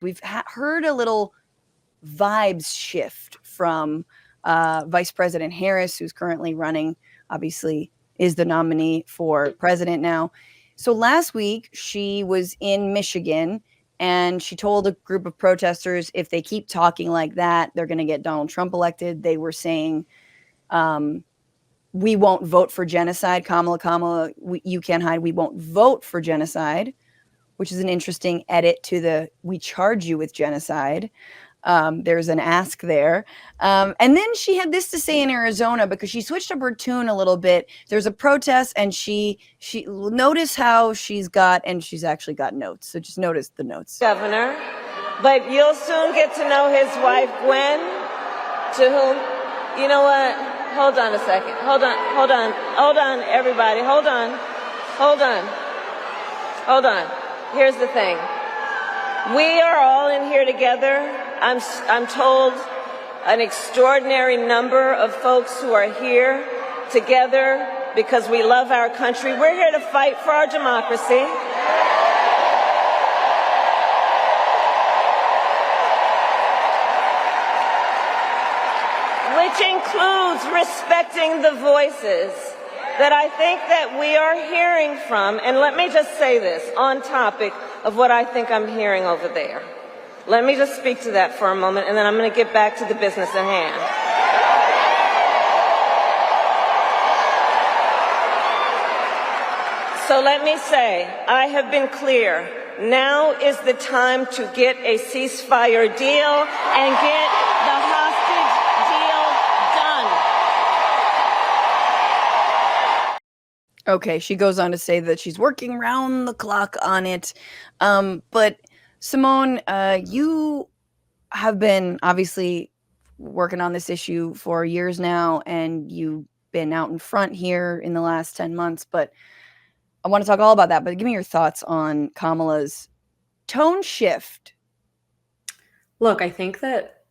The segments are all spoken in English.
We've heard a little vibes shift from Vice President Harris, who's currently running, obviously is the nominee for president now. So last week she was in Michigan and she told a group of protesters if they keep talking like that, they're going to get Donald Trump elected. They were saying, we won't vote for genocide. Kamala, you can't hide. We won't vote for genocide, which is an interesting edit to the we charge you with genocide. There's an ask there. And then she had this to say in Arizona because she switched up her tune a little bit. There's a protest and she notice how she's actually got notes. So just notice the notes. Governor, but you'll soon get to know his wife, Gwen, to whom, you know what? Hold on a second. Hold on, everybody. Hold on. Here's the thing. We are all in here together. I'm told an extraordinary number of folks who are here together because we love our country. We're here to fight for our democracy. Which includes respecting the voices that I think that we are hearing from. And let me just say this on topic of what I think I'm hearing over there. Let me just speak to that for a moment, and then I'm going to get back to the business at hand. So let me say, I have been clear. Now is the time to get a ceasefire deal and get the hostage deal done. Okay, she goes on to say that she's working round the clock on it. But Simone, you have been obviously working on this issue for years now, and you've been out in front here in the last 10 months. But I want to talk all about that. But give me your thoughts on Kamala's tone shift. Look, I think that,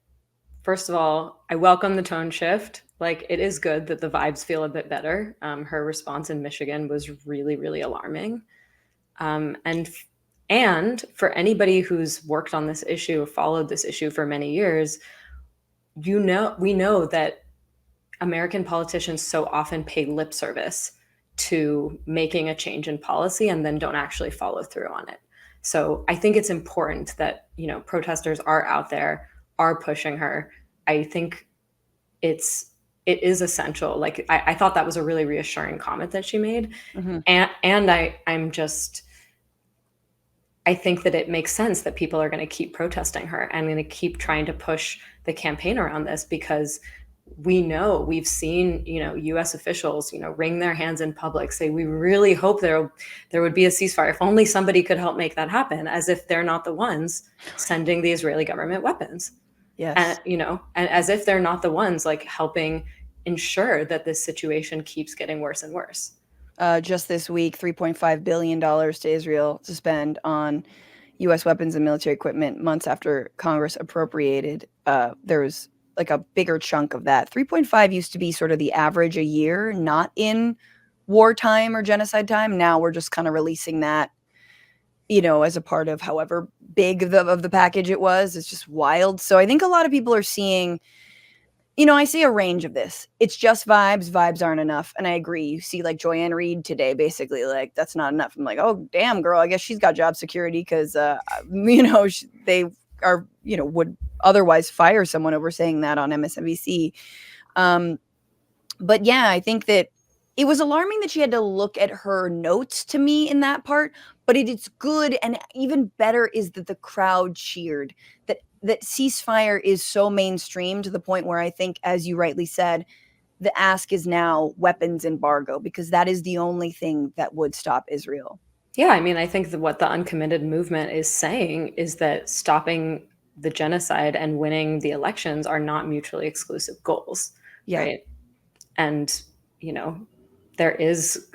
first of all, I welcome the tone shift. Like, it is good that the vibes feel a bit better. Her response in Michigan was really, really alarming. And for anybody who's worked on this issue, followed this issue for many years, we know that American politicians so often pay lip service to making a change in policy and then don't actually follow through on it. So I think it's important that, protesters are out there, are pushing her. I think it is essential. Like, I thought that was a really reassuring comment that she made. Mm-hmm. And I think that it makes sense that people are going to keep protesting her and going to keep trying to push the campaign around this, because we've seen, U.S. officials, wring their hands in public, say, we really hope there would be a ceasefire. If only somebody could help make that happen, as if they're not the ones sending the Israeli government weapons. Yes. And as if they're not the ones like helping ensure that this situation keeps getting worse and worse. Just this week, $3.5 billion to Israel to spend on U.S. weapons and military equipment months after Congress appropriated. There was like a bigger chunk of that. 3.5 used to be sort of the average a year, not in wartime or genocide time. Now we're just kind of releasing that, as a part of however big of the package it was. It's just wild. So I think a lot of people are seeing, I see a range of this. It's just vibes. Vibes aren't enough. And I agree. You see like Joanne Reed today, basically like, that's not enough. I'm like, oh, damn, girl, I guess she's got job security because, they are, would otherwise fire someone over saying that on MSNBC. But yeah, I think that it was alarming that she had to look at her notes to me in that part, but it's good. And even better is that the crowd cheered, that ceasefire is so mainstream to the point where I think, as you rightly said, the ask is now weapons embargo, because that is the only thing that would stop Israel. Yeah, I mean, I think that what the uncommitted movement is saying is that stopping the genocide and winning the elections are not mutually exclusive goals. Yeah. Right. And, there is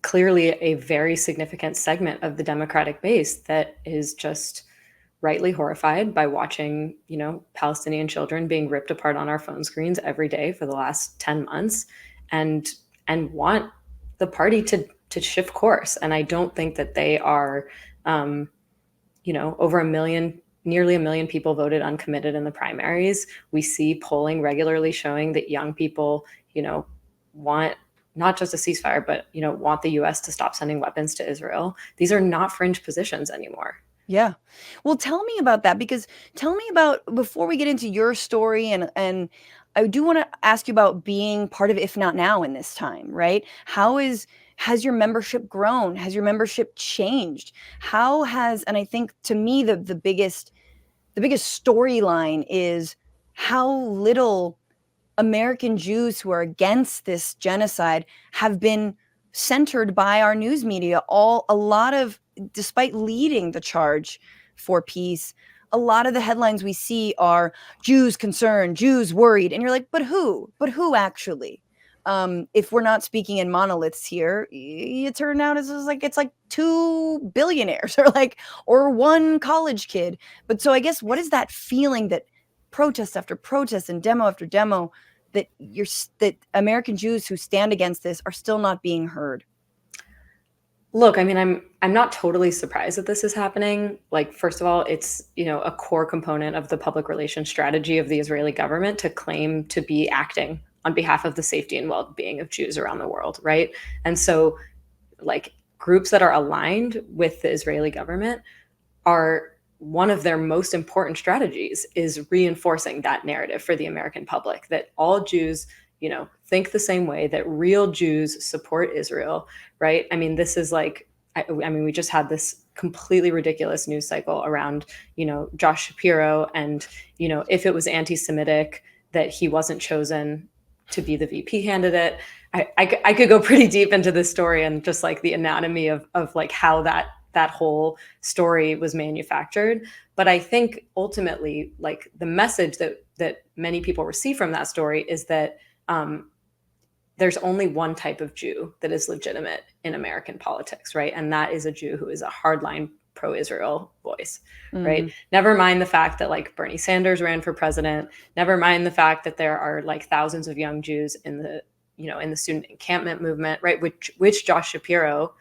clearly a very significant segment of the Democratic base that is just rightly horrified by watching, Palestinian children being ripped apart on our phone screens every day for the last 10 months and want the party to shift course. And I don't think that they are, over 1 million nearly 1 million people voted uncommitted in the primaries. We see polling regularly showing that young people, want not just a ceasefire, but, want the US to stop sending weapons to Israel. These are not fringe positions anymore. Yeah. Well, tell me about that, because tell me about, before we get into your story, and I do want to ask you about being part of IfNotNow in this time, right? Has your membership grown? Has your membership changed? And I think, to me, the biggest storyline is how little American Jews who are against this genocide have been centered by our news media. Despite leading the charge for peace, a lot of the headlines we see are Jews concerned, Jews worried. And you're like, but who? But who actually? If we're not speaking in monoliths here, you turn out it's like 2 billionaires or one college kid. But so I guess, what is that feeling that protest after protest and demo after demo, that American Jews who stand against this are still not being heard? Look, I mean, I'm not totally surprised that this is happening. Like, first of all, it's, a core component of the public relations strategy of the Israeli government to claim to be acting on behalf of the safety and well-being of Jews around the world, right? And so, like, groups that are aligned with the Israeli government are, one of their most important strategies is reinforcing that narrative for the American public, that all Jews, think the same way, that real Jews support Israel, right? I mean, this is like, we just had this completely ridiculous news cycle around, Josh Shapiro, and, if it was anti-Semitic that he wasn't chosen to be the VP candidate. I could go pretty deep into this story and just like the anatomy of like how that whole story was manufactured. But I think ultimately, like, the message that many people receive from that story is that there's only one type of Jew that is legitimate in American politics, right? And that is a Jew who is a hardline pro-Israel voice, right? Never mind the fact that, like, Bernie Sanders ran for president. Never mind the fact that there are like thousands of young Jews in the, in the student encampment movement, right? Which Josh Shapiro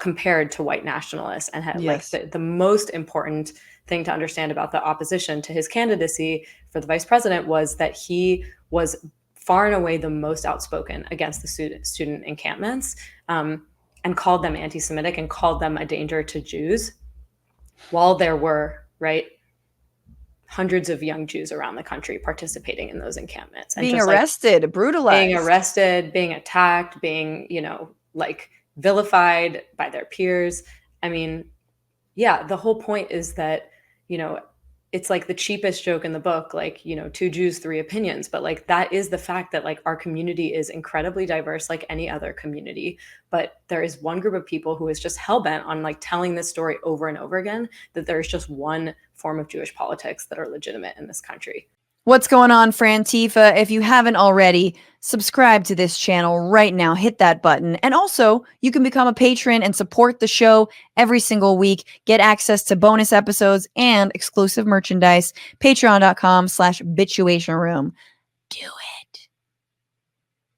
compared to white nationalists, and had Yes. like the most important thing to understand about the opposition to his candidacy for the vice president was that he was far and away the most outspoken against the student encampments, and called them anti-Semitic and called them a danger to Jews, while there were, right, hundreds of young Jews around the country participating in those encampments. And Being just, arrested, like, brutalized. being arrested, being attacked, being, like, vilified by their peers. I mean, yeah, the whole point is that, it's like the cheapest joke in the book, like, 2 Jews, 3 opinions. But like, that is the fact that, like, our community is incredibly diverse, like any other community. But there is one group of people who is just hell-bent on, like, telling this story over and over again, that there's just one form of Jewish politics that are legitimate in this country. What's going on, Frantifa? If you haven't already, subscribe to this channel right now. Hit that button. And also, you can become a patron and support the show every single week. Get access to bonus episodes and exclusive merchandise. Patreon.com/Bitchuation Room. Do it.